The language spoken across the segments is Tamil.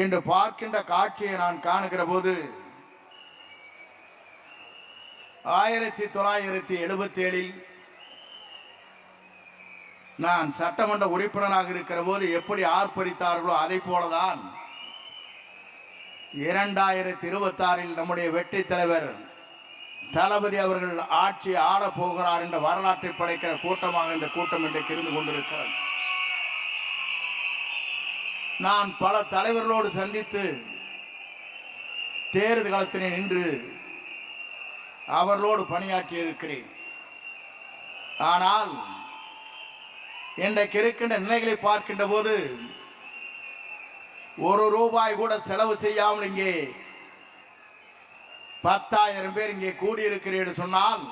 என்று பார்க்கின்ற காட்சியை நான் காணுகிற போது 1977 நான் சட்டமன்ற உறுப்பினராக இருக்கிற போது எப்படி ஆர்ப்பரித்தார்களோ அதை போலதான் 2026 நம்முடைய வெற்றி தலைவர் தளபதி அவர்கள் ஆட்சி ஆள போகிறார் என்ற வரலாற்றை படைக்கிற கூட்டமாக இந்த கூட்டம் இன்றைக்கு இருந்து கொண்டிருக்கிறது. நான் பல தலைவர்களோடு சந்தித்து தேர்தல் காலத்திலே நின்று அவர்களோடு பணியாற்றி இருக்கிறேன். ஆனால் இன்றைக்கு இருக்கின்ற நிலைகளை பார்க்கின்ற போது ₹1 கூட செலவு செய்யாமல் இங்கே 10,000 பேர் இங்கே கூடியிருக்கிறேன் சொன்னால்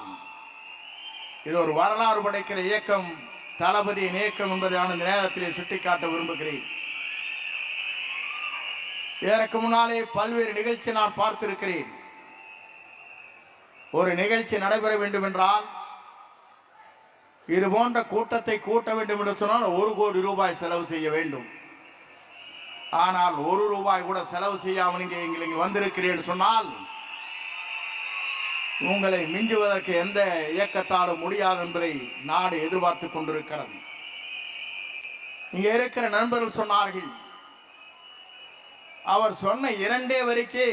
இது ஒரு வரலாறு படைக்கிற இயக்கம், தளபதியின் இயக்கம் என்பதை நான் இந்த நேரத்திலே சுட்டிக்காட்ட விரும்புகிறேன். இதற்கு முன்னாலே பல்வேறு நிகழ்ச்சி நான் பார்த்திருக்கிறேன். ஒரு நிகழ்ச்சி நடைபெற வேண்டும் என்றால் இது போன்ற கூட்டத்தை கூட்ட வேண்டும் என்று சொன்னால் ₹1 கோடி செலவு செய்ய வேண்டும். ஆனால் ₹1 கூட செலவு செய்யாமல் இங்கே வந்திருக்கிறேன் சொன்னால் உங்களை மிஞ்சுவதற்கு எந்த இயக்கத்தாலும் முடியாது என்பதை நாடு எதிர்பார்த்து கொண்டிருக்கிறது. இங்கே இருக்கிற நண்பர்கள் சொன்னார்கள், அவர் சொன்ன 2 வரிக்கே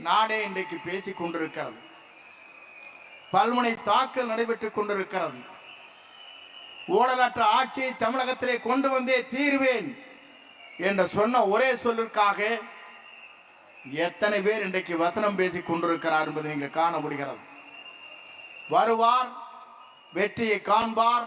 நாடே இன்றைக்கு பேசிக் கொண்டிருக்கிறது. பல்முனை தாக்கல் நடைபெற்றுக் கொண்டிருக்கிறது. ஊழலற்ற ஆட்சியை தமிழகத்திலே கொண்டு வந்தே தீர்வேன் என்று சொன்ன ஒரே சொல்லிற்காக எத்தனை பேர் இன்றைக்கு வசனம் பேசிக் கொண்டிருக்கிறார் என்பதை நீங்கள் காண முடிகிறது. வருவார், வெற்றியை காண்பார்,